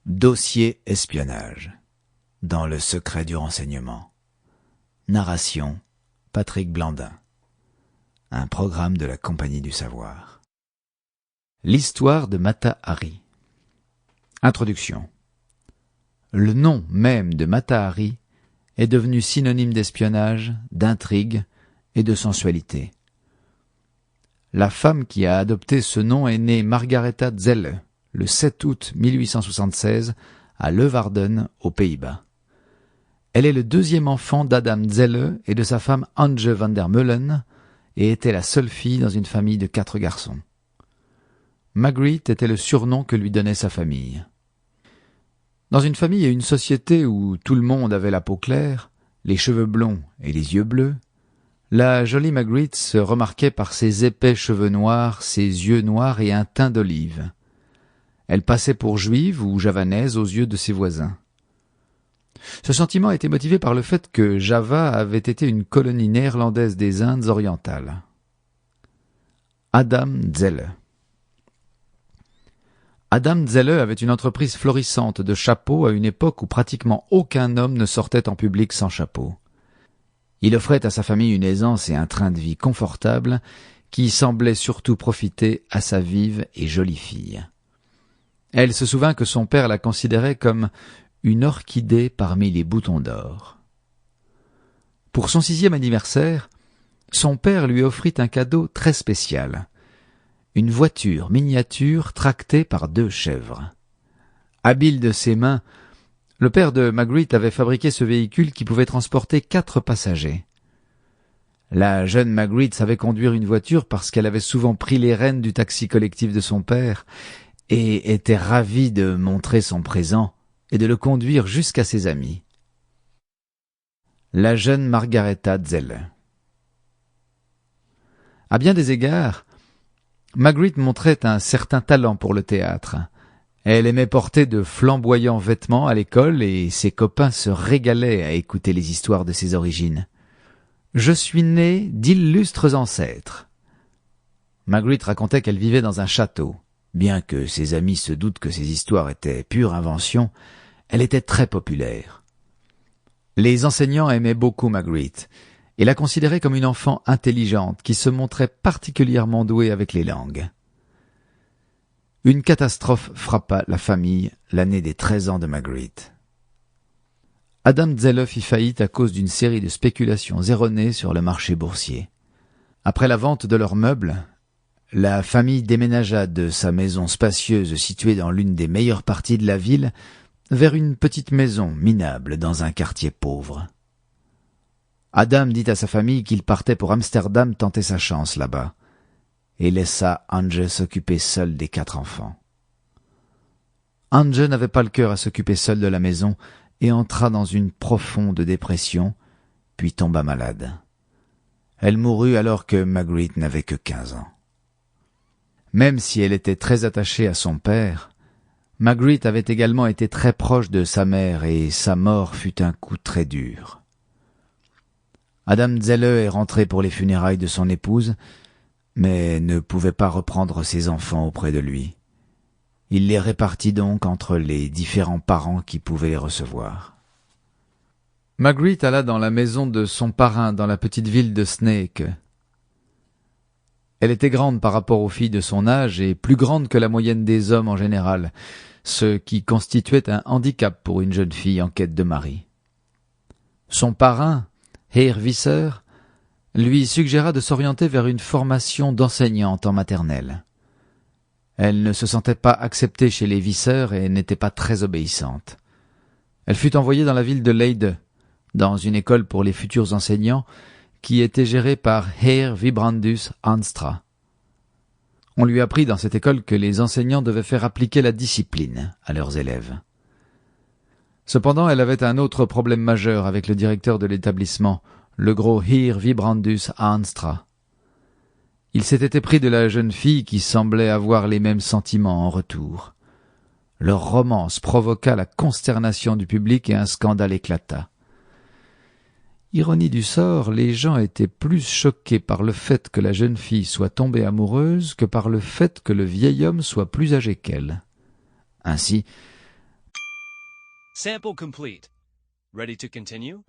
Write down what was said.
Dossier espionnage. Dans le secret du renseignement. Narration Patrick Blandin. Un programme de la Compagnie du Savoir. L'histoire de Mata Hari. Introduction. Le nom même de Mata Hari est devenu synonyme d'espionnage, d'intrigue et de sensualité. La femme qui a adopté ce nom est née Margaretha Zelle, le 7 août 1876, à Leeuwarden, aux Pays-Bas. Elle est le deuxième enfant d'Adam Zelle et de sa femme Ange van der Meulen, et était la seule fille dans une famille de 4 garçons. Margriet était le surnom que lui donnait sa famille. Dans une famille et une société où tout le monde avait la peau claire, les cheveux blonds et les yeux bleus, la jolie Margriet se remarquait par ses épais cheveux noirs, ses yeux noirs et un teint d'olive. Elle passait pour juive ou javanaise aux yeux de ses voisins. Ce sentiment était motivé par le fait que Java avait été une colonie néerlandaise des Indes orientales. Adam Zelle. Adam Zelle avait une entreprise florissante de chapeaux à une époque où pratiquement aucun homme ne sortait en public sans chapeau. Il offrait à sa famille une aisance et un train de vie confortable qui semblait surtout profiter à sa vive et jolie fille. Elle se souvint que son père la considérait comme une orchidée parmi les boutons d'or. Pour son 6e anniversaire, son père lui offrit un cadeau très spécial, une voiture miniature tractée par 2 chèvres. Habile de ses mains, le père de Margriet avait fabriqué ce véhicule qui pouvait transporter 4 passagers. La jeune Margriet savait conduire une voiture parce qu'elle avait souvent pris les rênes du taxi collectif de son père et était ravie de montrer son présent et de le conduire jusqu'à ses amis. La jeune Margaretha Zelle. À bien des égards, Margriet montrait un certain talent pour le théâtre. Elle aimait porter de flamboyants vêtements à l'école et ses copains se régalaient à écouter les histoires de ses origines. « Je suis née d'illustres ancêtres. » Margriet racontait qu'elle vivait dans un château. Bien que ses amis se doutent que ces histoires étaient pure invention, elle était très populaire. Les enseignants aimaient beaucoup Margriet et la considéraient comme une enfant intelligente qui se montrait particulièrement douée avec les langues. Une catastrophe frappa la famille l'année des 13 ans de Margriet. Adam Zelle fit faillite à cause d'une série de spéculations erronées sur le marché boursier. Après la vente de leurs meubles, la famille déménagea de sa maison spacieuse située dans l'une des meilleures parties de la ville vers une petite maison minable dans un quartier pauvre. Adam dit à sa famille qu'il partait pour Amsterdam tenter sa chance là-bas et laissa Ange s'occuper seule des 4 enfants. Ange n'avait pas le cœur à s'occuper seule de la maison et entra dans une profonde dépression, puis tomba malade. Elle mourut alors que Margriet n'avait que 15 ans. Même si elle était très attachée à son père, Margriet avait également été très proche de sa mère et sa mort fut un coup très dur. Adam Zelle est rentré pour les funérailles de son épouse, mais ne pouvait pas reprendre ses enfants auprès de lui. Il les répartit donc entre les différents parents qui pouvaient les recevoir. Margriet alla dans la maison de son parrain dans la petite ville de Sneek. Elle était grande par rapport aux filles de son âge et plus grande que la moyenne des hommes en général, ce qui constituait un handicap pour une jeune fille en quête de mari. Son parrain, Heer Visser, lui suggéra de s'orienter vers une formation d'enseignante en maternelle. Elle ne se sentait pas acceptée chez les Visser et n'était pas très obéissante. Elle fut envoyée dans la ville de Leyde, dans une école pour les futurs enseignants, qui était gérée par Heer Vibrandus Hanstra. On lui apprit dans cette école que les enseignants devaient faire appliquer la discipline à leurs élèves. Cependant, elle avait un autre problème majeur avec le directeur de l'établissement, le gros Heer Vibrandus Hanstra. Il s'était épris de la jeune fille qui semblait avoir les mêmes sentiments en retour. Leur romance provoqua la consternation du public et un scandale éclata. Ironie du sort, les gens étaient plus choqués par le fait que la jeune fille soit tombée amoureuse que par le fait que le vieil homme soit plus âgé qu'elle. Ainsi, Sample complete. Ready to continue?